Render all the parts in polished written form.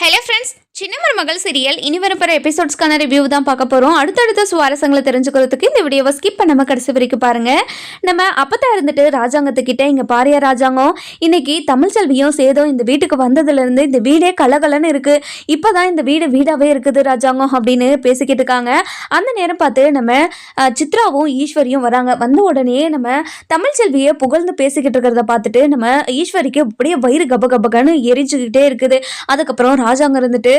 Hello friends, சின்ன மருமகள் serial இனி வரப்போகிற எபிசோட்ஸ்க்கான ரிவ்யூ தான் பார்க்க போகிறோம். அடுத்தடுத்த சுவாரஸ்யங்களை தெரிஞ்சுக்கிறதுக்கு இந்த வீடியோவை ஸ்கிப் பண்ணாமல் கடைசி வரைக்கும் பாருங்கள். நம்ம அப்போ இருந்துட்டு ராஜாங்கத்துக்கிட்ட இங்கே பாரியா ராஜாங்கம், இன்னைக்கு தமிழ் செல்வியும் சேதும் இந்த வீட்டுக்கு வந்ததுலேருந்து இந்த வீடே கலகலன்னு இருக்குது, இப்போ தான் இந்த வீடு வீடாகவே இருக்குது ராஜாங்கம் அப்படின்னு பேசிக்கிட்டு இருக்காங்க. அந்த நேரம் பார்த்து நம்ம சித்ராவும் ஈஸ்வரியும் வராங்க. வந்த உடனே நம்ம தமிழ் செல்வியை புகழ்ந்து பேசிக்கிட்டு இருக்கிறத பார்த்துட்டு நம்ம ஈஸ்வரிக்கு அப்படியே வயிறு கப கபகன்னு எரிஞ்சுக்கிட்டே இருக்குது. அதுக்கப்புறம் ராஜாங்க இருந்துட்டு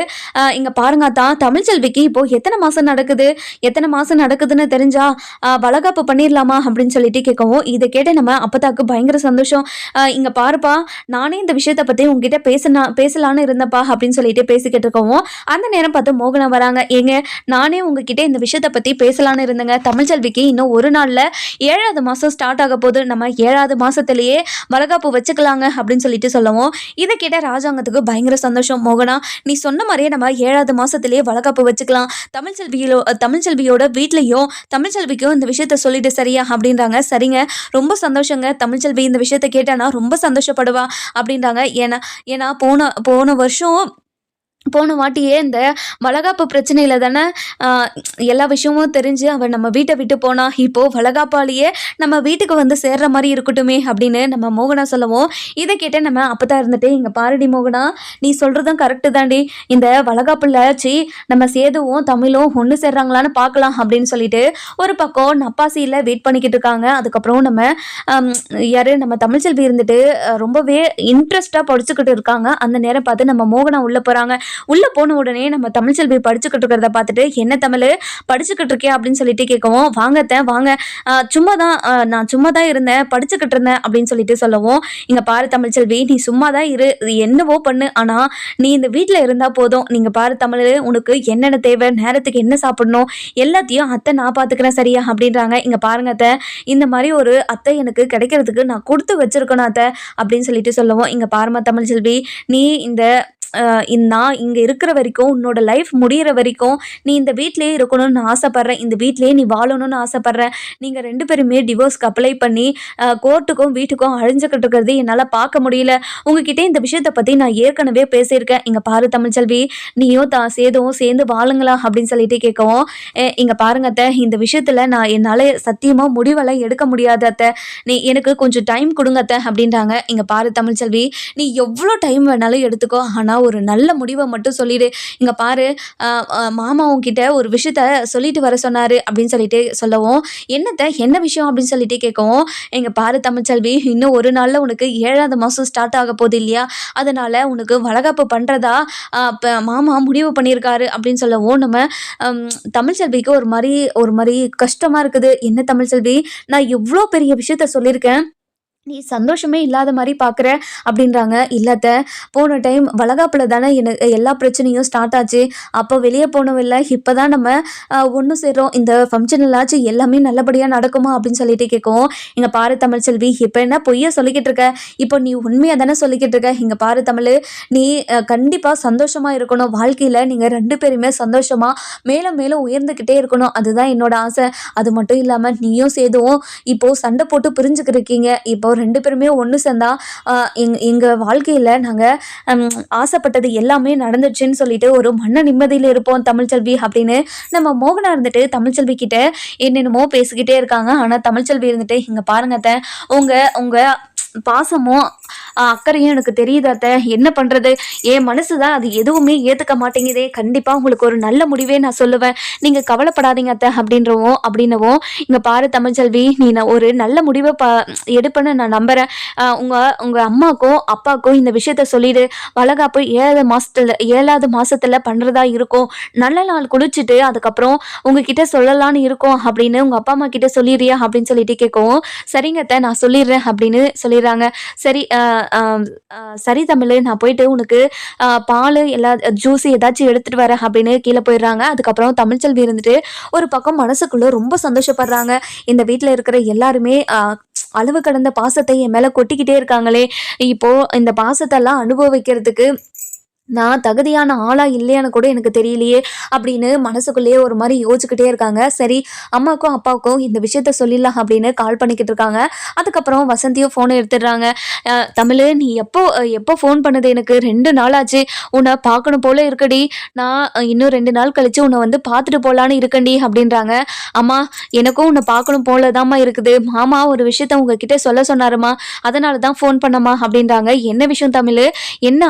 இங்க பாருங்க தான், தமிழ் செல்விக்கு இப்போ எத்தனை மாசம் நடக்குதுன்னு தெரிஞ்சா வளகாப்பு பண்ணிடலாமா அப்படின்னு சொல்லிட்டு கேட்கவும், இதை கேட்டு நம்ம அப்பதாக்கு பயங்கர சந்தோஷம். இங்க பாருப்பா, நானே இந்த விஷயத்த பத்தி உங்ககிட்ட பேசலான்னு இருந்தப்பா அப்படின்னு சொல்லிட்டு பேசிக்கிட்டு இருக்கவும், அந்த நேரம் பார்த்து மோகனா வராங்க. ஏங்க, நானே உங்ககிட்ட இந்த விஷயத்த பத்தி பேசலான்னு இருந்தேங்க. தமிழ் செல்விக்கு இன்னும் ஒரு நாள்ல 7வது மாசம் ஸ்டார்ட் ஆக போது, நம்ம 7வது மாசத்திலேயே வளகாப்பு வச்சுக்கலாங்க அப்படின்னு சொல்லிட்டு சொல்லவும், இதை கேட்ட ராஜாங்கத்துக்கு பயங்கர சந்தோஷம். மோகனா, நீ சொன்ன மாதிரியே நம்ம 7வது மாசத்திலேயே வளகாப்பு வச்சுக்கலாம். தமிழ் செல்வியோட வீட்லயும் தமிழ் செல்விக்கும் இந்த விஷயத்த சொல்லிட்டு சரியா அப்படின்றாங்க. சரிங்க, ரொம்ப சந்தோஷங்க. தமிழ் செல்வி இந்த விஷயத்த கேட்டானா ரொம்ப சந்தோஷப்படுவா அப்படின்றாங்க. ஏன்னா போன வருஷம் போன வாட்டியே இந்த வளகாப்பு பிரச்சனையில் தானே எல்லா விஷயமும் தெரிஞ்சு அவன் நம்ம வீட்டை விட்டு போனா. இப்போது வளகாப்பாலேயே நம்ம வீட்டுக்கு வந்து சேர்ற மாதிரி இருக்கட்டுமே அப்படின்னு நம்ம மோகனா சொல்லவும், இதை கேட்ட நம்ம அப்போ தான் இருந்துட்டு, இங்கே பாரடி மோகனா, நீ சொல்கிறதும் கரெக்டு தாண்டி. இந்த வளகாப்புலாச்சு நம்ம சேதுவும் தமிழும் ஒன்று சேர்றாங்களான்னு பார்க்கலாம் அப்படின்னு சொல்லிட்டு ஒரு பக்கம் நப்பாசியில் வெயிட் பண்ணிக்கிட்டு இருக்காங்க. அதுக்கப்புறம் நம்ம தமிழ்ச்செல்வி இருந்துட்டு ரொம்பவே இன்ட்ரெஸ்டாக படிச்சுக்கிட்டு இருக்காங்க. அந்த நேரம் பார்த்து நம்ம மோகனா உள்ளே போகிறாங்க. உள்ளே போன உடனே நம்ம தமிழ் செல்வி படிச்சுக்கிட்டு இருக்கிறத பார்த்துட்டு, என்ன தமிழ் படிச்சுக்கிட்டு இருக்கே அப்படின்னு சொல்லிட்டு கேட்கவும், வாங்க நான் சும்மா தான் இருந்தேன், படிச்சுக்கிட்டு இருந்தேன் அப்படின்னு சொல்லிட்டு சொல்லவும், இங்கே பாரு தமிழ் செல்வி, நீ சும்மா தான் இரு, என்னவோ பண்ணு, ஆனால் நீ இந்த வீட்டில் இருந்தால் போதும். நீங்கள் பாரு தமிழ், உனக்கு என்னென்ன தேவை, நேரத்துக்கு என்ன சாப்பிடணும், எல்லாத்தையும் அத்தை நான் பார்த்துக்கிறேன் சரியா அப்படின்றாங்க. இங்கே பாருங்க அத்தை, இந்த மாதிரி ஒரு அத்தை எனக்கு கிடைக்கிறதுக்கு நான் கொடுத்து வச்சிருக்கணும் அத்தை அப்படின்னு சொல்லிட்டு சொல்லவும், இங்கே பாருமா தமிழ் செல்வி, நீ நான் இங்கே இருக்கிற வரைக்கும், உன்னோட லைஃப் முடிகிற வரைக்கும் நீ இந்த வீட்டிலே இருக்கணும்னு ஆசைப்பட்றேன், இந்த வீட்டிலே நீ வாழணும்னு ஆசைப்பட்றேன். நீங்கள் 2 பேருமே டிவோர்ஸ்க்கு அப்ளை பண்ணி கோர்ட்டுக்கும் வீட்டுக்கும் அழிஞ்சுக்கிட்டு இருக்கிறது என்னால் பார்க்க முடியல. உங்ககிட்ட இந்த விஷயத்தை பற்றி நான் ஏற்கனவே பேசியிருக்கேன். இங்கே பாரு தமிழ்ச்செல்வி, நீயும் சேதுவும் சேர்ந்து வாழுங்களா அப்படின்னு சொல்லிட்டு கேட்கவும், இங்கே பாருங்க அத்தை, இந்த விஷயத்தில் என்னால் சத்தியமாக முடிவெல்லாம் எடுக்க முடியாது அத்தை, நீ எனக்கு கொஞ்சம் டைம் கொடுங்க அத்தை அப்படின்றாங்க. இங்கே பாரு தமிழ்ச்செல்வி, நீ எவ்வளோ டைம் வேணாலும் எடுத்துக்கோ, ஆனால் ஒரு நல்ல முடிவை மட்டும் சொல்லிடு. இங்க பாரு, மாமா உன்கிட்ட ஒரு விஷயத்த சொல்லிட்டு வர சொன்னாரு அப்படின்னு சொல்லிட்டு சொல்லவும், என்ன விஷயம் அப்படின்னு சொல்லிட்டு கேட்கவும், எங்க பாரு தமிழ்ச்செல்வி, இன்னும் ஒரு நாள்ல உனக்கு 7வது மாசம் ஸ்டார்ட் ஆக போகுது இல்லையா, அதனால உனக்கு வளகாப்பு பண்றதா மாமா முடிவு பண்ணியிருக்காரு அப்படின்னு சொல்லவும், நம்ம தமிழ்ச்செல்விக்கு ஒரு மாதிரி கஷ்டமா இருக்குது. என்ன தமிழ்ச்செல்வி, நான் எவ்வளோ பெரிய விஷயத்த சொல்லியிருக்கேன், நீ சந்தோஷமே இல்லாத மாதிரி பார்க்குற அப்படின்றாங்க. இல்லாத, போன டைம் வளகாப்பில் தானே எனக்கு எல்லா பிரச்சனையும் ஸ்டார்ட் ஆச்சு, அப்போ வெளியே போனோம் இல்லை, இப்போ தான் நம்ம ஒன்று சேர்றோம், இந்த ஃபங்க்ஷன் எல்லாச்சும் எல்லாமே நல்லபடியாக நடக்குமா அப்படின்னு சொல்லிட்டு கேட்கவும், இங்கே பாரு தமிழ் செல்வி, இப்போ என்ன பொய்யா சொல்லிக்கிட்டு இருக்க, இப்போ நீ உண்மையாக தானே சொல்லிக்கிட்டு இருக்க. இங்கே பாரு தமிழ், நீ கண்டிப்பாக சந்தோஷமாக இருக்கணும், வாழ்க்கையில் நீங்கள் 2 பேருமே சந்தோஷமாக மேலும் மேலும் உயர்ந்துக்கிட்டே இருக்கணும், அதுதான் என்னோட ஆசை. அது மட்டும் இல்லாமல் நீயும் சேதுவும் இப்போது சண்டை போட்டு பிரிஞ்சுக்கிருக்கீங்க, இப்போ 2 பேருமே ஒன்று சேர்ந்தா எங்கள் வாழ்க்கையில் நாங்கள் ஆசைப்பட்டது எல்லாமே நடந்துச்சுன்னு சொல்லிட்டு ஒரு மன நிம்மதியில் இருப்போம் தமிழ்ச்செல்வி அப்படின்னு நம்ம மோகனா இருந்துட்டு தமிழ்ச்செல்வி கிட்ட என்னென்னமோ பேசிக்கிட்டே இருக்காங்க. ஆனால் தமிழ்ச்செல்வி இருந்துட்டு, இங்கே பாருங்க உங்கள் பாசமும் அக்கறையும் எனக்கு தெரியுது அத்தை, என்ன பண்ணுறது, என் மனசு தான் அது எதுவுமே ஏற்றுக்க மாட்டேங்குதே, கண்டிப்பாக உங்களுக்கு ஒரு நல்ல முடிவே நான் சொல்லுவேன், நீங்கள் கவலைப்படாதீங்க அத்தை அப்படின்னவும், இங்கே பாரு தமிழ்ச்செல்வி, நீ நான் ஒரு நல்ல முடிவை எடுப்பேன்னு நான் நம்புகிறேன். உங்கள் அம்மாக்கும் அப்பாவுக்கும் இந்த விஷயத்த சொல்லிடு, வளகாப்பு 7வது மாதத்தில் பண்ணுறதா இருக்கும், நல்ல நாள் குளிச்சுட்டு அதுக்கப்புறம் உங்ககிட்ட சொல்லலான்னு இருக்கும் அப்படின்னு உங்கள் அப்பா அம்மா கிட்ட சொல்லிடுறியா அப்படின்னு சொல்லிட்டு கேட்கவும், சரிங்க அத்தை நான் சொல்லிடுறேன் அப்படின்னு சொல்லிடுறாங்க. சரி தமிழ், நான் போயிட்டு உனக்கு பால் எல்லா ஜூஸ் ஏதாச்சும் எடுத்துகிட்டு வரேன் அப்படின்னு கீழே போயிடுறாங்க. அதுக்கப்புறம் தமிழ்ச்செல்வி இருந்துட்டு ஒரு பக்கம் மனசுக்குள்ளே ரொம்ப சந்தோஷப்படுறாங்க. இந்த வீட்டில் இருக்கிற எல்லாருமே அளவு கடந்த பாசத்தை என் மேலே கொட்டிக்கிட்டே இருக்காங்களே, இப்போது இந்த பாசத்தெல்லாம் அனுபவிக்கிறதுக்கு நான் தகுதியான ஆளா இல்லையான்னு கூட எனக்கு தெரியலையே அப்படின்னு மனசுக்குள்ளேயே ஒரு மாதிரி யோசிச்சுக்கிட்டே இருக்காங்க. சரி, அம்மாவுக்கும் அப்பாவுக்கும் இந்த விஷயத்த சொல்லிடலாம் அப்படின்னு கால் பண்ணிக்கிட்டு இருக்காங்க. அதுக்கப்புறம் வசந்தியும் ஃபோனை எடுத்துடுறாங்க. தமிழ், நீ எப்போ எப்போ ஃபோன் பண்ணது? எனக்கு 2 நாள் ஆச்சு. உன்னை பார்க்கணும் போல இருக்குடி. நான் இன்னும் 2 நாள் கழிச்சு உன்னை வந்து பார்த்துட்டு போகலான்னு இருக்கேன்டி அப்படின்றாங்க. அம்மா, எனக்கும் உன்னை பார்க்கணும் போல தாம்மா இருக்குது. மாமா ஒரு விஷயத்த உங்ககிட்ட சொல்ல சொன்னாருமா, அதனால தான் ஃபோன் பண்ணம்மா அப்படின்றாங்க. என்ன விஷயம் தமிழ்? என்ன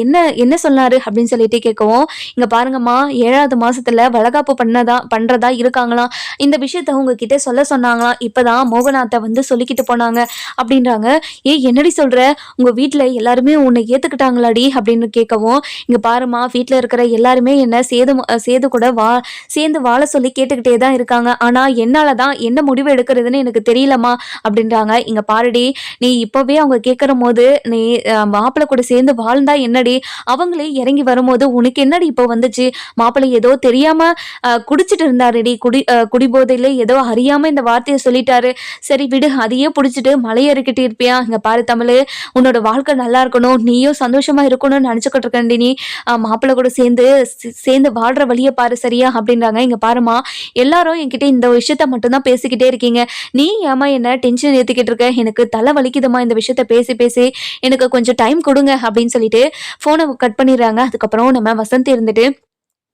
என்ன என்ன சொன்னாரு அப்படின்னு சொல்லிட்டு கேட்கவும், இங்க பாருங்கம்மா, 7வது மாசத்துல வளகாப்பு பண்றதா இருக்காங்களாம். இந்த விஷயத்த உங்ககிட்ட சொல்ல சொன்னாங்களாம். இப்பதான் மோகனாத்த வந்து சொல்லிக்கிட்டு போனாங்க அப்படின்றாங்க. ஏய், என்னடி சொல்ற? உங்க வீட்ல எல்லாருமே உன்னை ஏத்துக்கிட்டாங்களாடி அப்படின்னு கேட்கவும், இங்க பாருமா, வீட்ல இருக்கிற எல்லாருமே என்ன சேது கூட சேர்ந்து வாழ சொல்லி கேட்டுக்கிட்டே தான் இருக்காங்க. ஆனா என்னாலதான் என்ன முடிவு எடுக்கிறதுன்னு எனக்கு தெரியலம்மா அப்படின்றாங்க. இங்க பாருடி, நீ இப்பவே அவங்க கேட்கிற போது நீ மாப்பிள்ளை கூட சேர்ந்து வாழ்ந்தா என்னடி? அவங்களே இறங்கி வரும்போது உனக்கு என்னடி இப்போ வந்துச்சு? மாப்பிள்ளை ஏதோ தெரியாம குடிச்சிட்டு இருந்தாருடி. குடிபோதையில ஏதோ அறியாம இந்த வார்த்தையை சொல்லிட்டாரு. சரி விடு, அதையே புடிச்சிட்டு மலையேறிக்கிட்டு இருப்பியா? இங்க பாரு தமிழ், உன்னோட வாழ்க்கை நல்லா இருக்கணும், நீயும் சந்தோஷமா இருக்கணும்னு நினைச்சுக்கிட்டு இருக்கண்டி. நீ மாப்பிள்ளை கூட சேர்ந்து வாழ்ற வழியை பாரு, சரியா அப்படின்றாங்க. இங்க பாருமா, எல்லாரும் என்கிட்ட இந்த விஷயத்த மட்டும்தான் பேசிக்கிட்டே இருக்கீங்க. நீ ஏமா என்ன டென்ஷன் ஏத்திக்கிட்டு இருக்க? எனக்கு தலை வலிக்குதுமா இந்த விஷயத்த பேசி பேசி. எனக்கு கொஞ்சம் டைம் கொடுங்க அப்படின்னு சொல்லிட்டு ஃபோனை கட் பண்ணிடுறாங்க. அதுக்கப்புறம் நம்ம வசந்தி இருந்துட்டு,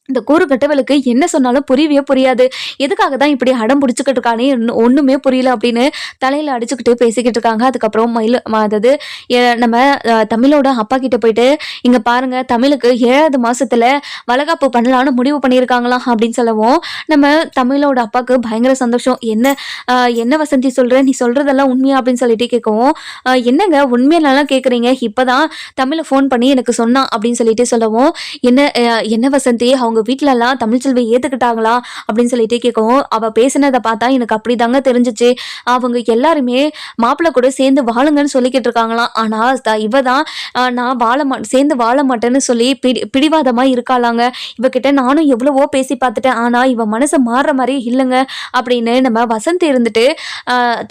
இந்த கூறு கட்டவளுக்கு என்ன சொன்னாலும் புரியவே புரியாது. எதுக்காக தான் இப்படி அடம் பிடிச்சுக்கிட்டு இருக்கானே ஒண்ணுமே புரியல அப்படின்னு தலையில அடிச்சுக்கிட்டு பேசிக்கிட்டு இருக்காங்க. அதுக்கப்புறம் அதாவது நம்ம தமிழோட அப்பா கிட்ட போயிட்டு, இங்க பாருங்க, தமிழுக்கு 7வது மாசத்துல வளகாப்பு பண்ணலான்னு முடிவு பண்ணியிருக்காங்களாம் அப்படின்னு சொல்லவும், நம்ம தமிழோட அப்பாவுக்கு பயங்கர சந்தோஷம். என்ன வசந்தி சொல்ற? நீ சொல்றதெல்லாம் உண்மையா அப்படின்னு சொல்லிட்டு கேட்கவும், என்னங்க உண்மையிலாம் கேட்குறீங்க? இப்பதான் தமிழை ஃபோன் பண்ணி எனக்கு சொன்னான் அப்படின்னு சொல்லிட்டு சொல்லவும், என்ன வசந்தி, அவங்க வீட்டுலலாம் தமிழ்ச்செல்வி ஏத்துக்கிட்டாங்களா அப்படின்னு சொல்லிட்டு கேட்கவும், அவ பேசினதை பார்த்தா எனக்கு அப்படிதாங்க தெரிஞ்சிச்சு. அவங்க எல்லாருமே மாப்பிள்ளை கூட சேர்ந்து வாழுங்கன்னு சொல்லிக்கிட்டு இருக்காங்களாம். ஆனா இவதான் நான் சேர்ந்து வாழ மாட்டேன்னு சொல்லி பிடிவாதமா இருக்காளாங்க. இவகிட்ட நானும் எவ்வளவோ பேசி பார்த்துட்டேன். ஆனா இவ மனசை மாறுற மாதிரி இல்லைங்க அப்படின்னு நம்ம வசந்தி இருந்துட்டு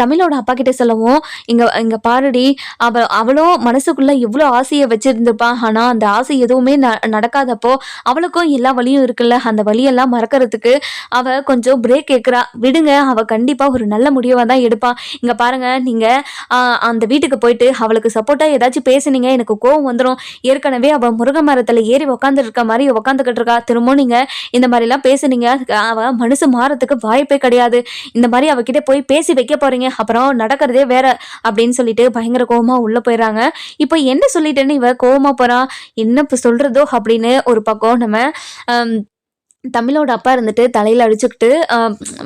தமிழோட அப்பா கிட்ட சொல்லவும், இங்க பாருடி, அவளும் மனசுக்குள்ள எவ்வளவு ஆசையை வச்சிருந்துப்பா. ஆனா அந்த ஆசை எதுவுமே நடக்காதப்போ அவளுக்கும் எல்லா வழியும் இருக்குல்ல, அந்த வழியெல்லாம் மறக்கிறதுக்கு அவ கொஞ்சம் பிரேக் கேட்கிறா. விடுங்க, அவ கண்டிப்பா ஒரு நல்ல முடிவா தான் எடுப்பா. இங்க பாருங்க, நீங்க அந்த வீட்டுக்கு போயிட்டு அவளுக்கு சப்போர்ட்டா ஏதாச்சும் பேசுனீங்க, எனக்கு கோவம் வந்துடும். ஏற்கனவே அவ முருங்கை மரத்துல ஏறி உக்காந்து இருக்க மாதிரி உக்காந்துக்கிட்டு இருக்கா. திரும்ப நீங்க இந்த மாதிரி எல்லாம் பேசுனீங்க, அவ மனசு மாறத்துக்கு வாய்ப்பே கிடையாது. இந்த மாதிரி அவகிட்ட போய் பேசி வைக்க போறீங்க, அப்புறம் நடக்கிறதே வேற அப்படின்னு சொல்லிட்டு பயங்கர கோவமா உள்ள போயிடறாங்க. இப்போ என்ன சொல்லிட்டேன்னு இவ கோவமா போறா, என்ன சொல்றதோ அப்படின்னு ஒரு பக்கம் நம்ம தமிழோட அப்பா இருந்துட்டு தலையில அடிச்சுக்கிட்டு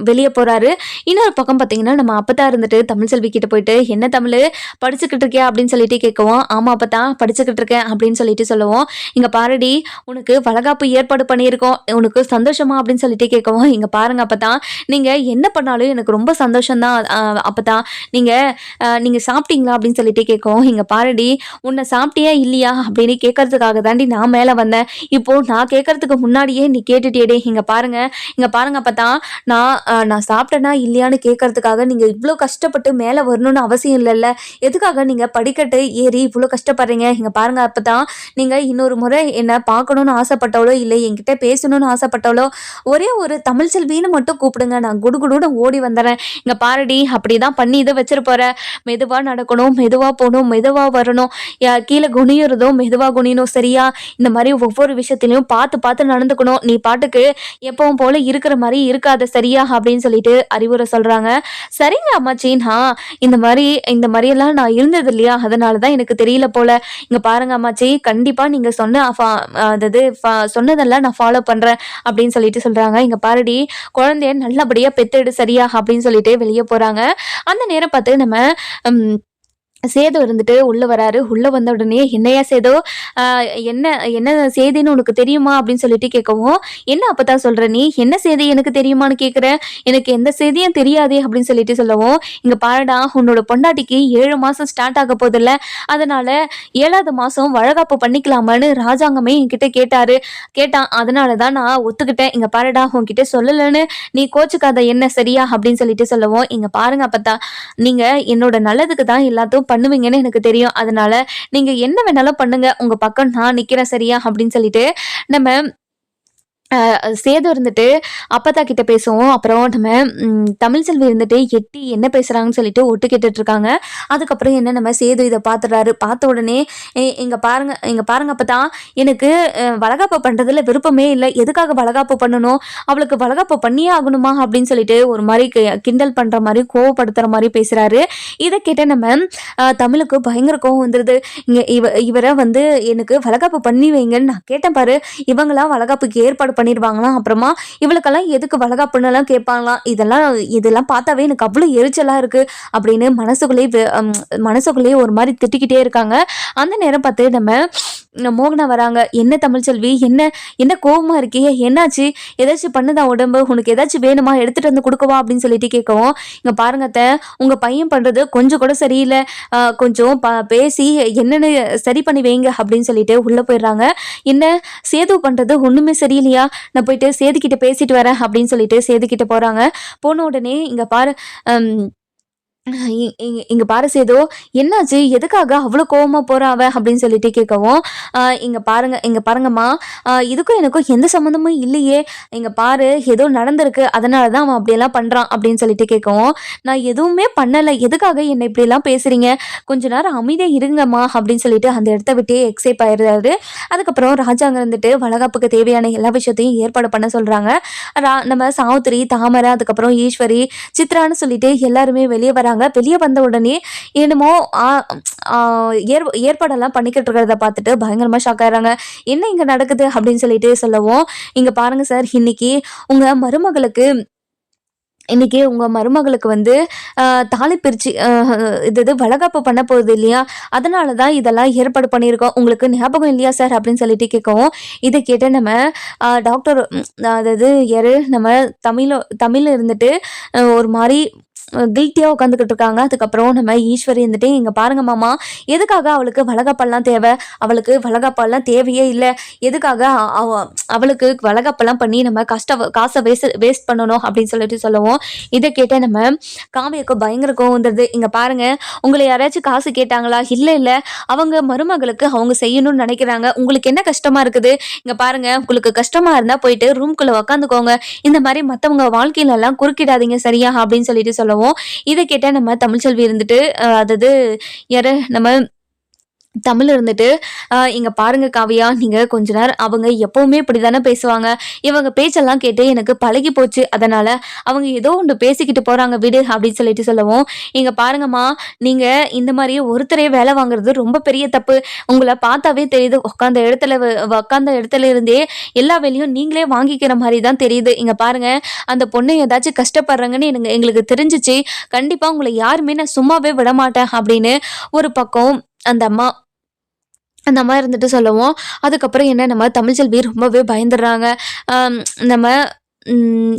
வெளியே போறாரு. இன்னொரு பக்கம் பார்த்தீங்கன்னா, நம்ம அப்பத்தா இருந்துட்டு தமிழ்செல்வி கிட்ட போயிட்டு, என்ன தமிழ், படிச்சுக்கிட்டு இருக்கியா அப்படின்னு சொல்லிட்டு கேட்கவும், ஆமா அப்பத்தா, படிச்சுக்கிட்டு இருக்கேன் அப்படின்னு சொல்லிட்டு சொல்லுவோம். இங்க பாருடி, உனக்கு வளகாப்பு ஏற்பாடு பண்ணியிருக்கோம், உனக்கு சந்தோஷமா அப்படின்னு சொல்லிட்டு கேட்கவும், இங்க பாருங்க அப்பத்தா, நீங்க என்ன பண்ணாலும் எனக்கு ரொம்ப சந்தோஷம் தான் அப்பத்தா. நீங்க சாப்பிட்டீங்களா அப்படின்னு சொல்லிட்டு கேட்கவும், இங்க பாருடி, உன்னை சாப்பிட்டியா இல்லையா அப்படின்னு கேட்கறதுக்காக தாண்டி நான் மேல வந்தேன். இப்போ நான் கேட்கறதுக்கு முன்னாடியே நீ கேட்டுட்டே. இங்க பாருங்க அப்பதான், நான் சாப்பிட்டேனா இல்லையான்னு கேட்கறதுக்காக நீங்க இவ்வளோ கஷ்டப்பட்டு மேல வரணும்னு அவசியம் இல்லைல்ல. எதுக்காக நீங்க படிக்கட்டு ஏறி இவ்வளோ கஷ்டப்படுறீங்க? இங்க பாருங்க அப்பதான், நீங்க இன்னொரு முறை என்ன பார்க்கணும்னு ஆசைப்பட்டாலோ இல்லை என்கிட்ட பேசணும்னு ஆசைப்பட்டாலோ ஒரே ஒரு தமிழ் செல்வின்னு மட்டும் கூப்பிடுங்க, நான் குடுகுடுன்னு ஓடி வந்துடுறேன். இங்க பாருடி, அப்படிதான் பண்ணி இதை வச்சிரு போற. மெதுவா நடக்கணும், மெதுவா போகணும், மெதுவா வரணும், கீழே குனியுறதும் மெதுவா குனியணும், சரியா? இந்த மாதிரி ஒவ்வொரு விஷயத்திலையும் பார்த்து பார்த்து நடந்துக்கணும். நீ பாட்டுக்கு எப்பவும் போல இருக்கிற மாதிரி இருக்காத, சரியா அப்படின்னு சொல்லிட்டு அறிவுரை சொல்றாங்க. சரிங்க அம்மாச்சி, இந்த மாதிரி எல்லாம் நான் இருந்தது இல்லையா, அதனாலதான் எனக்கு தெரியல போல. இங்க பாருங்க அம்மாச்சி, கண்டிப்பா நீங்க சொன்னதெல்லாம் நான் ஃபாலோ பண்றேன் அப்படின்னு சொல்லிட்டு சொல்றாங்க. இங்க பாருடி, குழந்தைய நல்லபடியா பெத்தெடு, சரியா அப்படின்னு சொல்லிட்டு வெளியே போறாங்க. அந்த நேரம் பார்த்து நம்ம சேது இருந்துட்டு உள்ள வராரு. உள்ள வந்த உடனே, என்னையா சேதோ, என்ன என்ன செய்தின்னு உனக்கு தெரியுமா அப்படின்னு சொல்லிட்டு கேட்கவும், என்ன அப்பதான் சொல்ற, நீ என்ன செய்தி எனக்கு தெரியுமான்னு கேட்குற, எனக்கு எந்த செய்தியும் தெரியாதே அப்படின்னு சொல்லிட்டு சொல்லவும், இங்க பாருடா, உன்னோட பொண்டாட்டிக்கு 7 மாசம் ஸ்டார்ட் ஆக போதில்ல, அதனால 7வது மாசம் வளகாப்பு பண்ணிக்கலாமான்னு ராஜாங்கமே என்கிட்ட கேட்டான். அதனாலதான் நான் ஒத்துக்கிட்டேன். இங்க பாருடா, உன்கிட்ட சொல்லலன்னு நீ கோச்சுக்காத என்ன, சரியா அப்படின்னு சொல்லிட்டு சொல்லவும், இங்க பாருங்க அப்பத்தா, நீங்க என்னோட நல்லதுக்கு தான் எல்லாத்தையும் பண்ணுவீங்கன்னு எனக்கு தெரியும். அதனால நீங்க என்ன வேணாலும் பண்ணுங்க. உங்க பக்கம் நான் நிக்கிறேன் சரியா? அப்படின்னு சொல்லிட்டு நம்ம சேது இருந்துட்டு அப்பத்தா கிட்ட பேசுவோம். அப்புறம் நம்ம தமிழ்செல்வி இருந்துட்டு எட்டி என்ன பேசுறாங்கன்னு சொல்லிட்டு ஒட்டு கேட்டுட்டு இருக்காங்க. அதுக்கப்புறம் என்ன நம்ம சேது இத பார்த்துடுறாரு. பார்த்த உடனே இங்க பாருங்க அப்பத்தா, எனக்கு வளகாப்பு பண்றதுல விருப்பமே இல்ல. எதுக்காக வளகாப்பு பண்ணணும்? அவளுக்கு வளகாப்பு பண்ணியே ஆகணுமா? அப்படின்னு சொல்லிட்டு ஒரு மாரி கிண்டல் பண்ற மாரி, கோவப்படுத்துற மாரி பேசுறாரு. இத கேட்ட நம்ம தமிழுக்கு பயங்கர கோவம் வந்துருது. இவர வந்து எனக்கு வளகாப்பு பண்ணி வைங்கன்னு நான் கேட்டேன் பாரு. இவங்கலாம் வளகாப்புக்கு ஏற்பாடு பண்ணிருவாங்களாம். அப்புறமா இவளுக்கெல்லாம் எதுக்கு வளகாப்புன்னுலாம் கேட்பாங்களாம். இதெல்லாம் பார்த்தாவே எனக்கு அவ்வளோ எரிச்சலா இருக்கு அப்படின்னு மனசுக்குள்ளேயே ஒரு மாதிரி திட்டிக்கிட்டே இருக்காங்க. அந்த நேரம் பார்த்து நம்ம மோகனா வராங்க. என்ன தமிழ்ச்செல்வி, என்ன என்ன கோவமா இருக்கியே, என்னாச்சு? ஏதாச்சும் பண்ணுதா உடம்பு? உனக்கு ஏதாச்சும் வேணுமா? எடுத்துட்டு வந்து கொடுக்கவா அப்படின்னு சொல்லிட்டு கேட்கவும், இங்க பாருங்க அத்தை, உங்க பையன் பண்றது கொஞ்சம் கூட சரியில்லை. கொஞ்சம் பேசி என்னன்னு சரி பண்ணி வைங்க அப்படின்னு சொல்லிட்டு உள்ள போயிடுறாங்க. என்ன சேது பண்றது ஒண்ணுமே சரியில்லையா? நான் போயிட்டு சேதுக்கிட்ட பேசிட்டு வரேன் அப்படின்னு சொல்லிட்டு சேதுக்கிட்ட போறாங்க. போன உடனே இங்க பாரு, இங்க பாரு சேது, என்னாச்சு? எதுக்காக அவ்வளோ கோவமா போறா அவ அப்படின்னு சொல்லிட்டு கேட்கவும், இங்க பாருங்கம்மா, இதுக்கும் எனக்கும் எந்த சம்மந்தமும் இல்லையே. இங்க பாரு, ஏதோ நடந்திருக்கு, அதனால தான் அவன் அப்படியெல்லாம் பண்றான் அப்படின்னு சொல்லிட்டு கேட்கவும், நான் எதுவுமே பண்ணலை, எதுக்காக என்னை இப்படிலாம் பேசுறீங்க? கொஞ்ச நேரம் அமைதியா இருங்கம்மா அப்படின்னு சொல்லிட்டு அந்த இடத்த விட்டே எக்ஸைப் ஆயிடுறாரு. அதுக்கப்புறம் ராஜாங்க இருந்துட்டு வளகாப்புக்கு தேவையான எல்லா விஷயத்தையும் ஏற்பாடு பண்ண சொல்றாங்க. நம்ம சாவுத்திரி, தாமரை, அதுக்கப்புறம் ஈஸ்வரி, சித்ரான்னு சொல்லிட்டு எல்லாருமே வெளியே வராங்க. வெளியே வந்த உடனே என்னமோ ஏற்பாடெல்லாம் பண்ணிக்கிட்டு இருக்கிறத பார்த்துட்டு பயங்கரமா ஷாக் ஆயிடுறாங்க. என்ன இங்க நடக்குது அப்படின்னு சொல்லிட்டு சொல்லவும், இங்க பாருங்க சார், இன்னைக்கு உங்க மருமகளுக்கு வந்து தாலி பிரிச்சு இது வளகாப்பு பண்ண போகுது இல்லையா, அதனால தான் இதெல்லாம் ஏற்பாடு பண்ணியிருக்கோம். உங்களுக்கு ஞாபகம் இல்லையா சார் அப்படின்னு சொல்லிட்டு கேட்கவும், இதை கேட்ட நம்ம டாக்டர், அதாவது யாரு, நம்ம தமிழ் இருந்துட்டு ஒரு மாதிரி கில்ட்டியாக உட்காந்துக்கிட்டு இருக்காங்க. அதுக்கப்புறம் நம்ம ஈஸ்வரி இருந்துட்டு, இங்கே பாருங்க மாமா, எதுக்காக அவளுக்கு வளகாப்பெல்லாம் தேவை? அவளுக்கு வளகாப்பெல்லாம் தேவையே இல்லை. எதுக்காக அவளுக்கு வளகாப்பெல்லாம் பண்ணி நம்ம காசை வேஸ்ட் பண்ணணும் அப்படின்னு சொல்லிட்டு சொல்லுவோம். இதை கேட்ட நம்ம காவியக்கு பயங்கர கோவம் வந்துடுது. இங்கே பாருங்க, உங்களை யாராச்சும் காசு கேட்டாங்களா? இல்லை இல்லை, அவங்க மருமகளுக்கு அவங்க செய்யணும்னு நினைக்கிறாங்க. உங்களுக்கு என்ன கஷ்டமா இருக்குது? இங்கே பாருங்க, உங்களுக்கு கஷ்டமா இருந்தால் போயிட்டு ரூம்குள்ளே உக்காந்துக்கோங்க. இந்த மாதிரி மற்றவங்க வாழ்க்கையில எல்லாம் குறுக்கிடாதீங்க சரியா அப்படின்னு சொல்லிட்டு சொல்லுவோம். இதை கேட்ட நம்ம தமிழ்ச்செல்வி இருந்துட்டு, அதாவது யாரு, நம்ம தமிழ் இருந்துட்டு, இங்க பாருங்க காவியா, நீங்க கொஞ்ச நேரம், அவங்க எப்பவுமே இப்படிதானே பேசுவாங்க, இவங்க பேச்செல்லாம் கேட்டு எனக்கு பழகி போச்சு, அதனால அவங்க ஏதோ ஒன்று பேசிக்கிட்டு போறாங்க விடு அப்படின்னு சொல்லிட்டு சொல்லவும், இங்க பாருங்கம்மா, நீங்க இந்த மாதிரி ஒருத்தரே வேலை வாங்குறது ரொம்ப பெரிய தப்பு. உங்களை பார்த்தாவே தெரியுது, உட்காந்த இடத்துல இருந்தே எல்லா வேலையும் நீங்களே வாங்கிக்கிற மாதிரி தான் தெரியுது. இங்க பாருங்க, அந்த பொண்ணு ஏதாச்சும் கஷ்டப்படுறாங்கன்னு எங்களுக்கு தெரிஞ்சிச்சு, கண்டிப்பா உங்களை யாருமே நான் சும்மாவே விட மாட்டேன் அப்படின்னு ஒரு பக்கம் அந்த அம்மா இருந்துட்டு சொல்லவும், அதுக்கப்புறம் என்ன, நம்ம தமிழ்ச்செல்வி ரொம்பவே பயந்துடுறாங்க. நம்ம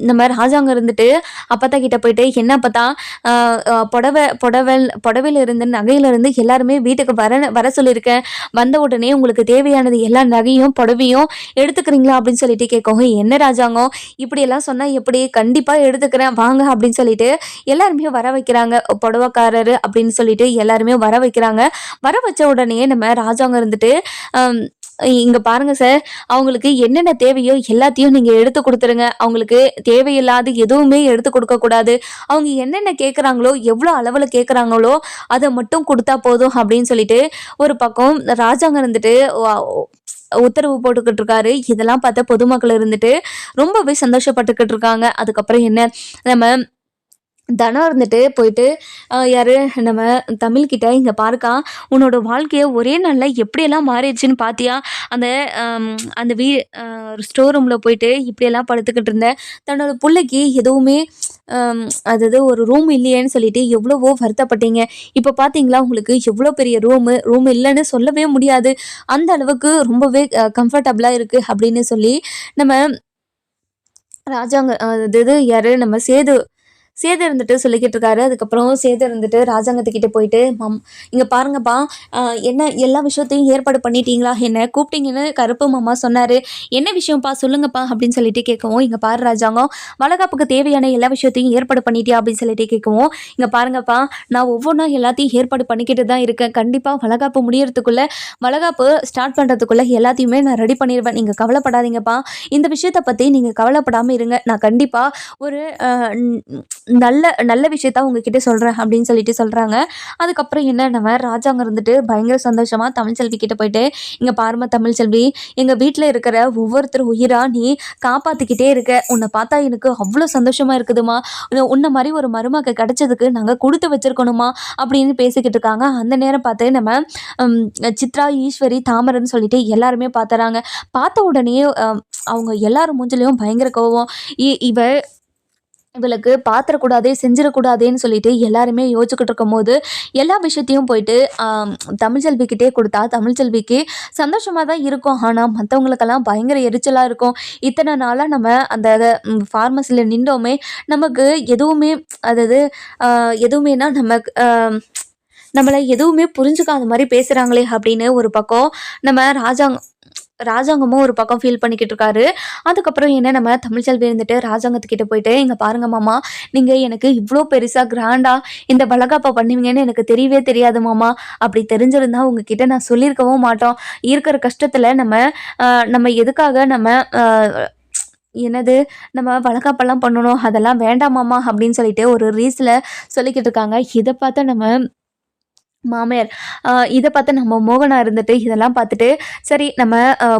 நம்ம ராஜாங்க இருந்துட்டு அப்பத்தா கிட்ட போயிட்டு, என்ன அப்பத்தா, புடவையில இருந்து நகையில இருந்து எல்லாருமே வீட்டுக்கு வர சொல்லியிருக்கேன். வந்த உடனே உங்களுக்கு தேவையானது எல்லா நகையும் புடவையும் எடுத்துக்கிறீங்களா அப்படின்னு சொல்லிட்டு கேட்கவும், என்ன ராஜாங்கம் இப்படியெல்லாம் சொன்னா எப்படி? கண்டிப்பா எடுத்துக்கிறேன் வாங்க அப்படின்னு சொல்லிட்டு எல்லாருமே வர வைக்கிறாங்க. புடவைக்காரரு அப்படின்னு சொல்லிட்டு எல்லாருமே வர வைக்கிறாங்க. வர வச்ச உடனே நம்ம ராஜாங்க இருந்துட்டு, இங்க பாருங்க சார், அவங்களுக்கு என்னென்ன தேவையோ எல்லாத்தையும் நீங்க எடுத்து கொடுத்துருங்க. அவங்களுக்கு தேவையில்லாத எதுவுமே எடுத்து கொடுக்க கூடாது. அவங்க என்னென்ன கேட்குறாங்களோ, எவ்வளோ அளவில் கேட்குறாங்களோ அதை மட்டும் கொடுத்தா போதும் அப்படின்னு சொல்லிட்டு ஒரு பக்கம் ராஜாங்க இருந்துட்டு உத்தரவு போட்டுக்கிட்டு இருக்காரு. இதெல்லாம் பார்த்த பொதுமக்கள் இருந்துட்டு ரொம்பவே சந்தோஷப்பட்டுக்கிட்டு இருக்காங்க. அதுக்கப்புறம் என்ன, நம்ம தனம் இருந்துட்டு போயிட்டு, யாரு, நம்ம தமிழ்கிட்ட, இங்கே பாருக்கா, உன்னோட வாழ்க்கையை ஒரே நாளில் எப்படியெல்லாம் மாறிடுச்சுன்னு பார்த்தியா? அந்த அந்த ஸ்டோர் ரூமில் போயிட்டு இப்படியெல்லாம் படுத்துக்கிட்டு இருந்தேன். தன்னோட பிள்ளைக்கு எதுவுமே அதாவது ஒரு ரூம் இல்லையேன்னு சொல்லிட்டு எவ்வளவோ வருத்தப்பட்டீங்க. இப்போ பார்த்தீங்களா, உங்களுக்கு எவ்வளோ பெரிய ரூம் இல்லைன்னு சொல்லவே முடியாது. அந்த அளவுக்கு ரொம்பவே கம்ஃபர்டபுளாக இருக்குது அப்படின்னு சொல்லி நம்ம ராஜாங்க, அதாவது யாரு, நம்ம சேது இருந்துட்டு சொல்லிக்கிட்டு இருக்காரு. அதுக்கப்புறம் சேது இருந்துட்டு ராஜாங்கத்துக்கிட்ட போயிட்டு, இங்கே பாருங்கப்பா, என்ன எல்லா விஷயத்தையும் ஏற்பாடு பண்ணிட்டீங்களா? என்ன கூப்பிட்டீங்கன்னு கருப்பு மாமா சொன்னார். என்ன விஷயம்ப்பா சொல்லுங்கப்பா அப்படின்னு சொல்லிட்டு கேட்கவும், இங்கே பாரு ராஜாங்கம், வளகாப்புக்கு தேவையான எல்லா விஷயத்தையும் ஏற்பாடு பண்ணிட்டியா அப்படின்னு சொல்லிட்டு கேட்கவும், இங்கே பாருங்கப்பா, நான் ஒவ்வொன்றா எல்லாத்தையும் ஏற்பாடு பண்ணிக்கிட்டு தான் இருக்கேன். கண்டிப்பாக வளகாப்பு முடியறதுக்குள்ளே, வளகாப்பு ஸ்டார்ட் பண்ணுறதுக்குள்ளே எல்லாத்தையுமே நான் ரெடி பண்ணிடுவேன். நீங்கள் கவலைப்படாதீங்கப்பா. இந்த விஷயத்தை பற்றி நீங்கள் கவலைப்படாமல் இருங்க. நான் கண்டிப்பாக ஒரு நல்ல நல்ல விஷயத்த உங்ககிட்ட சொல்கிறேன் அப்படின்னு சொல்லிட்டு சொல்கிறாங்க. அதுக்கப்புறம் என்ன, நம்ம ராஜாங்க இருந்துட்டு பயங்கர சந்தோஷமாக தமிழ்ச்செல்வி கிட்ட போயிட்டு, இங்கே பாருமா தமிழ்ச்செல்வி, எங்கள் வீட்டில் இருக்கிற ஒவ்வொருத்தர் உயிராக நீ காப்பாற்றிக்கிட்டே இருக்க. உன்னை பார்த்தா எனக்கு அவ்வளோ சந்தோஷமாக இருக்குதுமா. உன்னை மாதிரி ஒரு மருமக கிடைச்சதுக்கு நாங்கள் கொடுத்து வச்சிருக்கணுமா அப்படின்னு பேசிக்கிட்டு இருக்காங்க. அந்த நேரம் பார்த்து நம்ம சித்ரா, ஈஸ்வரி, தாமரன்னு சொல்லிட்டு எல்லாருமே பார்த்துறாங்க. பார்த்த உடனே அவங்க எல்லாரும் மூஞ்சிலையும் பயங்கர கோவம். இவளுக்கு பாத்திரக்கூடாதே, செஞ்சிடக்கூடாதேன்னு சொல்லிட்டு எல்லாருமே யோசிச்சுக்கிட்டு இருக்கும்போது, எல்லா விஷயத்தையும் போயிட்டு தமிழ்ச்செல்விக்கிட்டே கொடுத்தா தமிழ்ச்செல்விக்கு சந்தோஷமாக தான் இருக்கும். ஆனால் மற்றவங்களுக்கெல்லாம் பயங்கர எரிச்சலாக இருக்கும். இத்தனை நாளாக நம்ம அந்த ஃபார்மஸியில் நின்றோமே, நமக்கு எதுவுமே, அதாவது எதுவுமேனா நமக்கு நம்மளை எதுவுமே புரிஞ்சுக்காத மாதிரி பேசுகிறாங்களே அப்படின்னு ஒரு பக்கம் நம்ம ராஜாங்கமும் ஒரு பக்கம் ஃபீல் பண்ணிக்கிட்டு இருக்காரு. அதுக்கப்புறம் என்ன, நம்ம தமிழ்ச்செல்வி இருந்துட்டு ராஜாங்கத்துக்கிட்ட போயிட்டு, இங்கே பாருங்க மாமா, நீங்கள் எனக்கு இவ்வளோ பெருசாக கிராண்டாக இந்த வளகாப்பை பண்ணுவீங்கன்னு எனக்கு தெரியவே தெரியாது மாமா. அப்படி தெரிஞ்சிருந்தா உங்ககிட்ட நான் சொல்லியிருக்கவும் மாட்டோம். இருக்கிற கஷ்டத்தில் நம்ம எதுக்காக என்னது நம்ம வளகாப்பெல்லாம் பண்ணணும், அதெல்லாம் வேண்டாமாம்மா அப்படின்னு சொல்லிட்டு ஒரு ரீஸில் சொல்லிக்கிட்டு இருக்காங்க. இதை பார்த்து நம்ம மாமியார் இதை பார்த்து நம்ம மோகனா இருந்துட்டு இதெல்லாம் பார்த்துட்டு, சரி நம்ம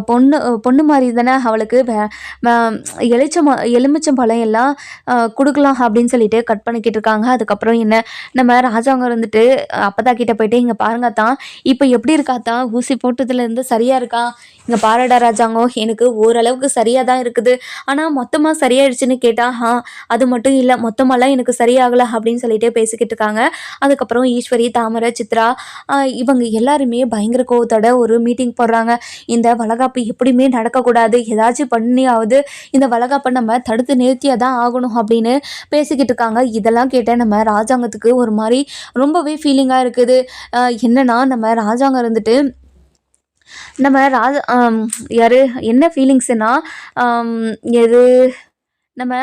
பொண்ணு மாதிரி தானே, அவளுக்கு எலுமிச்சம்பழம் எல்லாம் கொடுக்கலாம் அப்படின்னு சொல்லிட்டு கட் பண்ணிக்கிட்டு இருக்காங்க. அதுக்கப்புறம் என்ன, நம்ம ராஜாங்க இருந்துட்டு அப்பதா கிட்ட போயிட்டு, இங்கே பாருங்க தான், இப்போ எப்படி இருக்காத்தான், ஊசி போட்டதுலேருந்து சரியாக இருக்கா? இங்கே பாருடா ராஜாங்கோ, எனக்கு ஓரளவுக்கு சரியாக தான் இருக்குது. ஆனால் மொத்தமாக சரியாயிடுச்சுன்னு கேட்டால், அது மட்டும் இல்லை, மொத்தமாலாம் எனக்கு சரியாகலை அப்படின்னு சொல்லிட்டு பேசிக்கிட்டு இருக்காங்க. அதுக்கப்புறம் ஈஸ்வரி, தாமரை, சித்ரா இவங்க எல்லாருமே பயங்கர கோவத்தோட ஒரு மீட்டிங் போடுறாங்க. இந்த வளகாப்பு எப்படியுமே நடக்கக்கூடாது, ஏதாச்சும் பண்ணியாவது இந்த வளகாப்பை நம்ம தடுத்து நிறுத்தியாக தான் ஆகணும் அப்படின்னு பேசிக்கிட்டு இருக்காங்க. இதெல்லாம் கேட்ட நம்ம ராஜாங்கத்துக்கு ஒரு மாதிரி ரொம்பவே ஃபீலிங்காக இருக்குது. என்னன்னா, நம்ம ராஜாங்கம் இருந்துட்டு நம்ம யார் என்ன ஃபீலிங்ஸுன்னா, எது நம்ம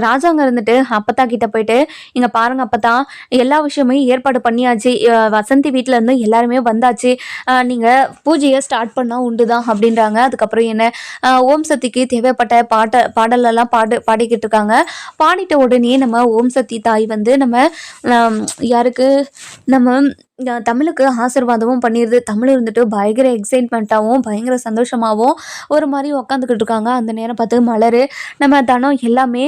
ராஜாங்க இருந்துட்டு அப்பத்தா கிட்ட போயிட்டு, இங்கே பாருங்க அப்பத்தா, எல்லா விஷயமே ஏற்பாடு பண்ணியாச்சு, வசந்தி வீட்டிலேருந்து எல்லாருமே வந்தாச்சு, நீங்கள் பூஜையை ஸ்டார்ட் பண்ணால் உண்டு தான் அப்படின்றாங்க. அதுக்கப்புறம் என்ன, ஓம் சக்திக்கு தேவைப்பட்ட பாடலெல்லாம் பாடிக்கிட்டு இருக்காங்க. பாடிட்ட உடனே நம்ம ஓம் சக்தி தாய் வந்து நம்ம யாருக்கு, நம்ம தமிழுக்கு ஆசீர்வாதமும் பண்ணிடுது. தமிழ் இருந்துட்டு பயங்கர எக்ஸைட்மெண்ட்டாகவும் பயங்கர சந்தோஷமாகவும் ஒரு மாதிரி உக்காந்துக்கிட்டு இருக்காங்க. அந்த நேரம் பார்த்து மலர், நம்ம தனம் எல்லாமே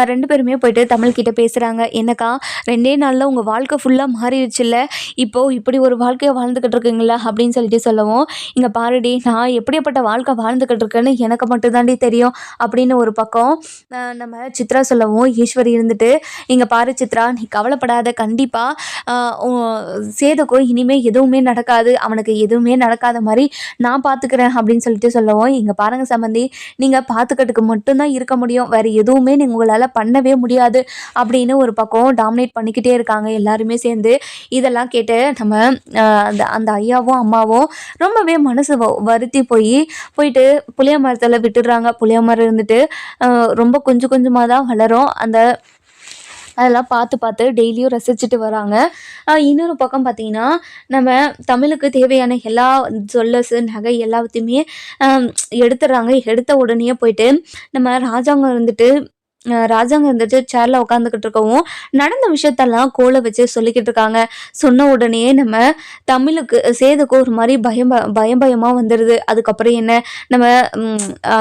2 பேருமே போயிட்டு தமிழ்கிட்ட பேசுகிறாங்க. என்னக்கா, 2 நாளில் உங்கள் வாழ்க்கை ஃபுல்லாக மாறிடுச்சுல்ல, இப்போது இப்படி ஒரு வாழ்க்கையை வாழ்ந்துக்கிட்டு இருக்குங்களா அப்படின்னு சொல்லிட்டு சொல்லவும், இங்கே பாருடி, நான் எப்படிப்பட்ட வாழ்க்கை வாழ்ந்துக்கிட்டு இருக்கேன்னு எனக்கு மட்டும்தாண்டி தெரியும் அப்படின்னு ஒரு பக்கம் நம்ம சித்ரா சொல்லவும், ஈஸ்வரி இருந்துட்டு, இங்கே பாரு சித்ரா, நீ கவலைப்படாத, கண்டிப்பாக சேதுக்கும் இனிமேல் எதுவுமே நடக்காது, அவனுக்கு எதுவுமே நடக்காத மாதிரி நான் பார்த்துக்கிறேன் அப்படின்னு சொல்லிட்டு சொல்லவும், இங்கே பாருங்கள் சம்பந்தி, நீங்கள் பார்த்துக்கிறதுக்கு மட்டும்தான் இருக்க முடியும், வேறு எதுவுமே நீங்கள் உங்களால் பண்ணவே முடியாது அப்படின்னு ஒரு பக்கம் டாமினேட் பண்ணிக்கிட்டே இருக்காங்க எல்லாருமே சேர்ந்து. இதெல்லாம் கேட்டு நம்ம அந்த ஐயாவும் அம்மாவும் ரொம்பவே மனசு வருத்தி போயிட்டு புளிய மரத்தில் விட்டுடுறாங்க. புளிய மரம் இருந்துட்டு ரொம்ப கொஞ்சம் கொஞ்சமாக தான் வளரும். அதெல்லாம் பார்த்து டெய்லியும் ரசிச்சுட்டு வராங்க. இன்னொரு பக்கம் பார்த்திங்கன்னா, நம்ம தமிழுக்கு தேவையான எல்லா ஜுவல்லர்ஸு, நகை எல்லாத்தையுமே எடுத்துடுறாங்க. எடுத்த உடனே போயிட்டு நம்ம ராஜாங்க இருந்துட்டு சேரில் உட்காந்துக்கிட்டு இருக்கவும், நடந்த விஷயத்தெல்லாம் கோலை வச்சு சொல்லிக்கிட்டு இருக்காங்க. சொன்ன உடனே நம்ம தமிழுக்கு சேதுக்கு ஒரு மாதிரி பயமாக வந்துடுது. அதுக்கப்புறம் என்ன, நம்ம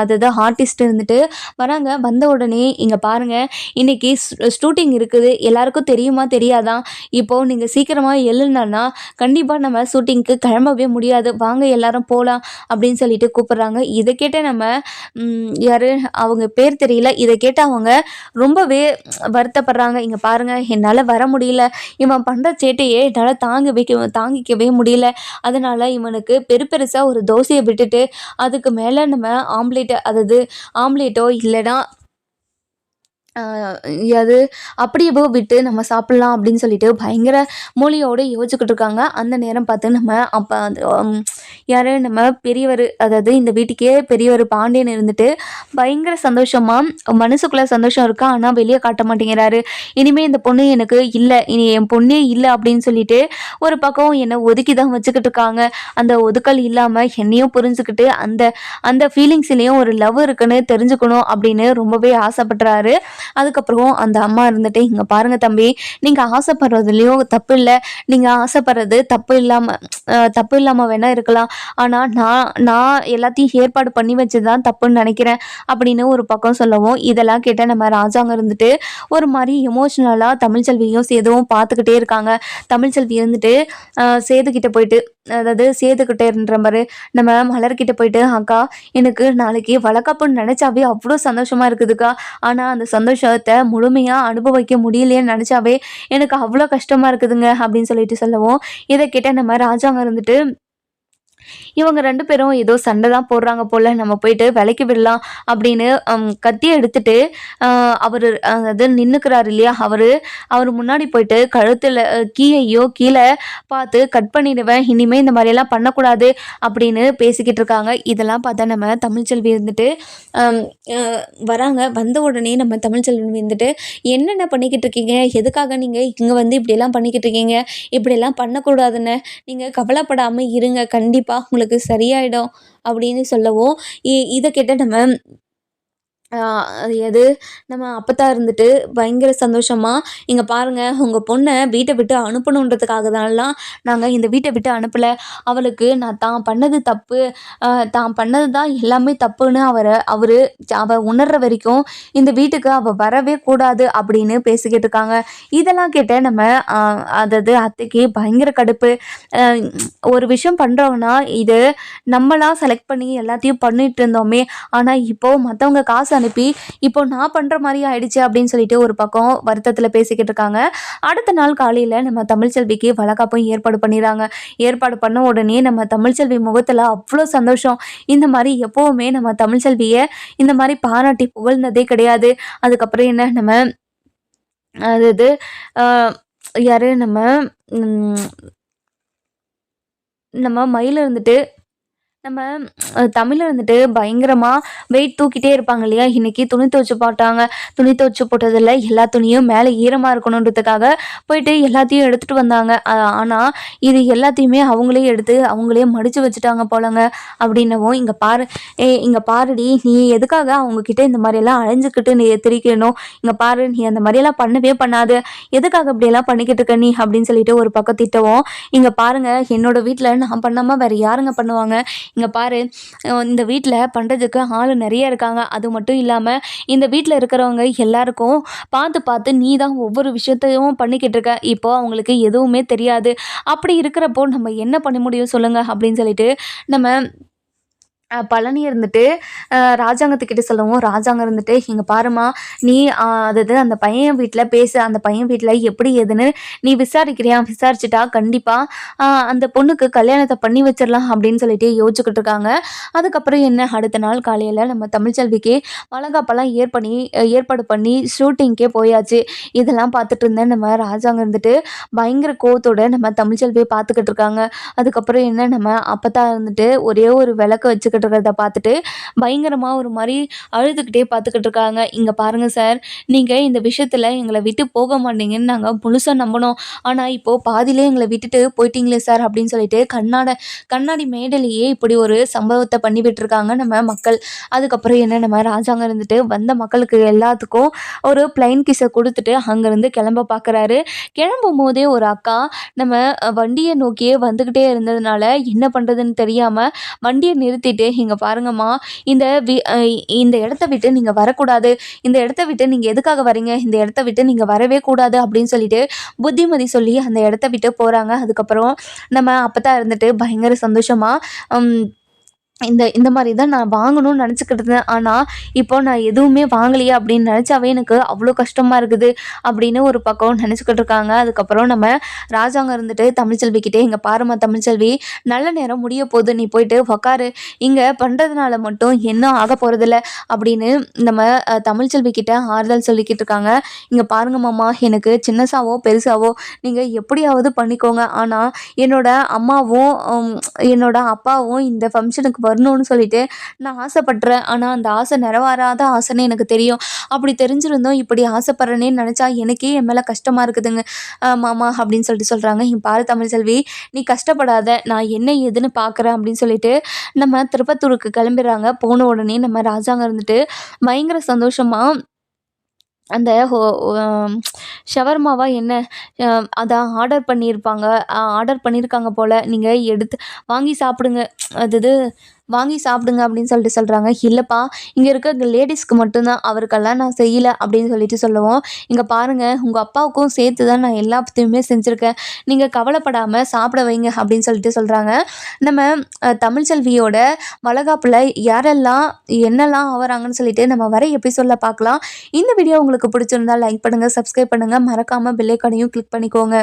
அதுதான் ஆர்டிஸ்ட் இருந்துட்டு வராங்க. வந்த உடனே, இங்கே பாருங்கள், இன்றைக்கி ஷூட்டிங் இருக்குது, எல்லாருக்கும் தெரியுமா தெரியாதான், இப்போது நீங்கள் சீக்கிரமாக எழுனா கண்டிப்பாக நம்ம ஷூட்டிங்க்கு கிளம்பவே முடியாது, வாங்க எல்லாரும் போகலாம் அப்படின்னு சொல்லிட்டு கூப்பிட்றாங்க. இதை கேட்ட நம்ம யார், அவங்க பேர் தெரியல, இதை கேட்ட அவங்க ரொம்பவே வருத்தப்படுறாங்க. இங்கே பாருங்கள், என்னால் வர முடியல, இவன் பண்ணுற சேட்டையே என்னால் தாங்கிக்கவே முடியல, அதனால் இவனுக்கு பெருசாக ஒரு தோசையை விட்டுட்டு அதுக்கு மேலே நம்ம ஆம்லேட்டோ இல்லைனா ஆ அது அப்படியே விட்டு நம்ம சாப்பிடலாம் அப்படின்னு சொல்லிட்டு பயங்கர மூலியோட யோசிச்சுக்கிட்டு இருக்காங்க. அந்த நேரம் பார்த்து நம்ம அப்ப அது யாரு நம்ம பெரியவர், அதாவது இந்த வீட்டுக்கே பெரியவர் பாண்டியன் இருந்துட்டு பயங்கர சந்தோஷமா மனசுக்குள்ள சந்தோஷம் இருக்கு. ஆனா வெளிய காட்ட மாட்டேங்கிறாரு. இனிமே இந்த பொண்ணு எனக்கு இல்ல. இனி என் பொண்ணே இல்ல அப்படின்னு சொல்லிட்டு ஒரு பக்கம் என்ன ஒதுக்கி தான் வச்சுக்கிட்டு இருக்காங்க. அந்த ஒதுக்கல் இல்லாம என்னையும் புரிஞ்சுக்கிட்டு அந்த அந்த ஃபீலிங்ஸ்லயும் ஒரு லவ் இருக்குன்னு தெரிஞ்சுக்கணும் அப்படின்னு ரொம்பவே ஆசைப்படுறாரு. அதுக்கப்புறம் அந்த அம்மா இருந்துட்டு, "இங்க பாருங்க தம்பி, நீங்க ஆசைப்படுறதுலயும் தப்பு இல்ல. நீங்க ஆசைப்படுறது தப்பு இல்லாம வேணா இருக்கலாம். ஆனா நான் நான் எல்லாத்தையும் ஏற்பாடு பண்ணி வச்சது தான் தப்புன்னு நெனைக்கிறேன்." அப்படின்னு ஒரு பக்கம் சொல்லவும், இதெல்லாம் கேட்ட நம்ம ராஜாங்க இருந்துட்டு ஒரு மாரி எமோஷனலா தமிழ்ச்செல்வியும் சேதுவும் பார்த்துக்கிட்டே இருக்காங்க. தமிழ்ச்செல்வி இருந்துட்டு சேது கிட்ட போயிட்டு, அதாவது சேதுக்கிட்டன்ற பாரு, நம்ம மலர்கிட்ட போயிட்டு, "அக்கா, எனக்கு நாளைக்கு வளகாப்புன்னு நெனச்சாவே அவ்ளோ சந்தோஷமா இருக்குதுக்கா. ஆனா அந்த சந்தோஷத்த முழுமையா அனுபவிக்க முடியலையேன்னு நெனச்சாவே எனக்கு அவ்ளோ கஷ்டமா இருக்குதுங்க." அப்படின்னு சொல்லிட்டு சொல்லவும், இத கேட்ட நம்ம ராஜாங்க இருந்துட்டு, இவங்க 2 பேரும் ஏதோ சண்டை தான் போடுறாங்க போல. நம்ம போயிட்டு விலக்கி விடலாம் அப்படின்னு கத்திய எடுத்துட்டு அ அவரு அதாவது நின்னுக்கிறாரு இல்லையா? அவரு முன்னாடி போயிட்டு கழுத்துல கீழ பார்த்து கட் பண்ணிடுவேன். இனிமே இந்த மாரியெல்லாம் பண்ணக்கூடாது அப்படின்னு பேசிக்கிட்டு இருக்காங்க. இதெல்லாம் பார்த்தா நம்ம தமிழ்ச்செல்வி இருந்துட்டு அம் அ வராங்க. வந்த உடனே நம்ம தமிழ்ச்செல்வி வந்துட்டு, "என்னென்ன பண்ணிக்கிட்டு இருக்கீங்க? எதுக்காக நீங்க இங்க வந்து இப்படியெல்லாம் பண்ணிக்கிட்டு இருக்கீங்க? இப்படியெல்லாம் பண்ணக்கூடாதுன்னு நீங்க கவலைப்படாம இருங்க. கண்டிப்பா உங்களுக்கு சரியாயிடும்." அப்படின்னு சொல்லவும், இத கேட்ட நம்ம அது எது நம்ம அப்பத்தா இருந்துட்டு பயங்கர சந்தோஷமா, "இங்க பாருங்க, உங்க பொண்ண வீட்ட விட்டு அனுப்பணுன்றதுக்காக தான்லாம் நாங்க இந்த வீட்ட விட்டு அனுப்பல. அவளுக்கு நான் தான் பண்ணது தப்பு, தான் பண்ணது தான் எல்லாமே தப்புன்னு அவ உணர்ற வரைக்கும் இந்த வீட்டுக்கு அவ வரவே கூடாது." அப்படின்னு பேசிக்கிட்டு இருக்காங்க. இதெல்லாம் கேட்ட நம்ம அ அதாவது அத்தைக்கு பயங்கர கடுப்பு. அ ஒரு விஷயம் பண்றோம்னா, இது நம்மளா செலக்ட் பண்ணி எல்லாத்தையும் பண்ணிட்டு இருந்தோமே! ஆனா இப்போ மத்தவங்க காசு அனுப்பி, இப்போ நான் பண்ற மாரி ஆயிடுச்சே! அப்படின்னு சொல்லிட்டு ஒரு பக்கம் வருத்தத்தில பேசிக்கிட்டு இருக்காங்க. அடுத்த நாள் காலையில நம்ம தமிழ்ச்செல்விக்கு வளகாப்பும் ஏற்பாடு பண்ணிறாங்க. ஏற்பாடு பண்ண உடனே நம்ம தமிழ்ச்செல்வி முகத்துல அவ்ளோ சந்தோஷம். இந்த மாரி எப்பவுமே நம்ம தமிழ்ச்செல்விய இந்த மாரி பாராட்டி புகழ்ந்ததே கிடையாது. அதுக்கப்புறம் என்ன நம்ம அதாவது அ யாரு ம் நம்ம மயில் இருந்துட்டு நம்ம தமிழ்ல வந்துட்டு பயங்கரமா வெயிட் தூக்கிட்டே இருப்பாங்க இல்லையா? இன்னைக்கு துணி துவைச்சு போட்டாங்க. துணி துவைச்சு போட்டதுல எல்லா துணியும் மேல ஈரமா இருக்கணுன்றதுக்காக போயிட்டு எல்லாத்தையும் எடுத்துட்டு வந்தாங்க. ஆனா இது எல்லாத்தையுமே அவங்களே எடுத்து அவங்களே மடிச்சு வச்சுட்டாங்க போலங்க. அப்படின்னவும், இங்க பாருடி, நீ எதுக்காக அவங்க கிட்ட இந்த மாரியெல்லாம் அலைஞ்சுக்கிட்டு நீ திரிக்கணும்? இங்க பாரு, நீ அந்த மாரியெல்லாம் பண்ணவே பண்ணாத. எதுக்காக இப்படியெல்லாம் பண்ணிக்கிட்டு இருக்க நீ?" அப்படின்னு சொல்லிட்டு ஒரு பக்கம் திட்டவும், "இங்க பாருங்க, என்னோட வீட்ல நான் பண்ணாம வேற யாருங்க பண்ணுவாங்க? இங்க பாரு, இந்த வீட்ல பண்றதுக்கு ஆளு நெறைய இருக்காங்க. அது மட்டும் இல்லாம இந்த வீட்ல இருக்கிறவங்க எல்லாருக்கும் பார்த்து பார்த்து நீ தான் ஒவ்வொரு விஷயத்தையும் பண்ணிக்கிட்டு இருக்க. இப்போ அவங்களுக்கு எதுவுமே தெரியாது. அப்படி இருக்கிறப்போ நம்ம என்ன பண்ண முடியும் சொல்லுங்க?" அப்படின்னு சொல்லிட்டு நம்ம பழனி இருந்துட்டு ராஜாங்கத்துக்கிட்ட சொல்லவும், ராஜாங்கம் இருந்துட்டு, "இங்க பாரும்மா, நீ அதாவது அந்த பையன் வீட்ல பேசு. அந்த பையன் வீட்ல எப்படி ஏதுன்னு நீ விசாரிக்கிறியா? விசாரிச்சுட்டா கண்டிப்பா அந்த பொண்ணுக்கு கல்யாணத்த பண்ணி வச்சிரலாம்." அப்படின்னு சொல்லிட்டு யோசிச்சுக்கிட்டு இருக்காங்க. அதுக்கப்புறம் என்ன, அடுத்த நாள் காலையில நம்ம தமிழ்ச்செல்விக்கு வளகாப்பெல்லாம் ஏற்பாடு பண்ணி ஷூட்டிங்க்கே போயாச்சு. இதெல்லாம் பார்த்துட்டு இருந்த நம்ம ராஜாங்கம் இருந்துட்டு பயங்கர கோவத்தோட நம்ம தமிழ்ச்செல்விய பார்த்துக்கிட்டு இருக்காங்க. அதுக்கப்புறம் என்ன, நம்ம அப்பத்தா இருந்துட்டு ஒரே ஒரு விளக்க வச்சுக்கிட்டு இருக்கிறத பார்த்துட்டு பயங்கரமா ஒரு மாரி அழுதுகிட்டே பார்த்துக்கிட்டு இருக்காங்க. "இங்க பாருங்க சார், நீங்க இந்த விஷயத்துல எங்கள விட்டு போக மாட்டீங்கன்னு நாங்க முழுசா நம்புனோம். ஆனா இப்போ பாதியிலே எங்கள விட்டுட்டு போயிட்டீங்களே சார்." அப்படின்னு சொல்லிட்டு கண்ணாடி மேடையிலேயே இப்படி ஒரு சம்பவத்த பண்ணி விட்டுருக்காங்க நம்ம மக்கள். அதுக்கப்புறம் என்ன, நம்ம ராஜாங்க இருந்துட்டு வந்த மக்களுக்கு எல்லாத்துக்கும் ஒரு பிளைன் கிஸ்ஸ குடுத்துட்டு அங்கருந்து கிளம்ப பார்க்குறாரு. கிளம்பும்போதே ஒரு அக்கா நம்ம வண்டிய நோக்கியே வந்துகிட்டே இருந்ததுனால என்ன பண்றதுன்னு தெரியாம வண்டிய நிறுத்திட்டு, "இங்க பாருங்கம்மா, இந்த வி அ இந்த இடத்த விட்டு நீங்க வரக்கூடாது. இந்த இடத்த விட்டு நீங்க எதுக்காக வரீங்க? இந்த இடத்த விட்டு நீங்க வரவே கூடாது." அப்படின்னு சொல்லிட்டு புத்திமதி சொல்லி அந்த இடத்த விட்டு போறாங்க. அதுக்கப்புறம் நம்ம அப்பத்தா இருந்துட்டு பயங்கர சந்தோஷமா ம் இந்த இந்த மாதிரி தான் நான் வாங்கணும்னு நினச்சிக்கிட்டு இருந்தேன். ஆனால் இப்போ நான் எதுவுமே வாங்கலையே அப்படின்னு நினச்சாவே எனக்கு அவ்வளோ கஷ்டமாக இருக்குது அப்படின்னு ஒரு பக்கம் நினச்சிக்கிட்டு இருக்காங்க. அதுக்கப்புறம் நம்ம ராஜாங்க இருந்துட்டு தமிழ்ச்செல்விக்கிட்டே, இங்கே பாரும்மா தமிழ்ச்செல்வி, நல்ல நேரம் முடிய போகுது, நீ போயிட்டு உக்காரு, இங்கே பண்ணுறதுனால மட்டும் என்ன ஆக போகிறதில்ல அப்படின்னு நம்ம தமிழ்ச்செல்விக்கிட்ட ஆறுதல் சொல்லிக்கிட்டு இருக்காங்க. இங்கே பாருங்க மாமா, எனக்கு சின்னசாவோ பெருசாவோ நீங்கள் எப்படியாவது பண்ணிக்கோங்க, ஆனால் என்னோட அம்மாவும் என்னோட அப்பாவும் இந்த ஃபங்க்ஷனுக்கு வரணும்னு சொல்லிட்டு நான் ஆசைப்பட்றேன். ஆனால் அந்த ஆசை நிறைவேறாத ஆசைன்னு எனக்கு தெரியும். அப்படி தெரிஞ்சிருந்தோம் இப்படி ஆசைப்பட்றேனேன்னு நினச்சா எனக்கே என் மேலே கஷ்டமாக இருக்குதுங்க மாமா அப்படின்னு சொல்லிட்டு சொல்கிறாங்க. இங்கே பாரு தமிழ்செல்வி, நீ கஷ்டப்படாத, நான் என்ன ஏதுன்னு பார்க்குறேன் அப்படின்னு சொல்லிட்டு நம்ம திருப்பத்தூருக்கு கிளம்பிடுறாங்க. போன உடனே நம்ம ராஜாங்க இருந்துட்டு பயங்கர சந்தோஷமாக அந்த ஷவர்மாவா என்ன அதான் ஆர்டர் பண்ணியிருப்பாங்க, ஆர்டர் பண்ணியிருக்காங்க போல், நீங்கள் எடுத்து வாங்கி சாப்பிடுங்க, அது வாங்கி சாப்பிடுங்க அப்படின்னு சொல்லிட்டு சொல்கிறாங்க. இல்லைப்பா, இங்கே இருக்க லேடிஸ்க்கு மட்டும்தான், அவருக்கெல்லாம் நான் செய்யலை அப்படின்னு சொல்லிட்டு சொல்லுவோம். இங்கே பாருங்கள், உங்கள் அப்பாவுக்கும் சேர்த்து தான் நான் எல்லாத்தையுமே செஞ்சுருக்கேன், நீங்கள் கவலைப்படாமல் சாப்பிட வைங்க அப்படின்னு சொல்லிட்டு சொல்கிறாங்க. நம்ம தமிழ்ச்செல்வியோட வளகாப்பில் யாரெல்லாம் என்னெல்லாம் ஆவறாங்கன்னு சொல்லிட்டு நம்ம வர எபிசோடில் பார்க்கலாம். இந்த வீடியோ உங்களுக்கு பிடிச்சிருந்தா லைக் பண்ணுங்கள், சப்ஸ்கிரைப் பண்ணுங்கள், மறக்காமல் பெல் ஐகானையும் கிளிக் பண்ணிக்கோங்க.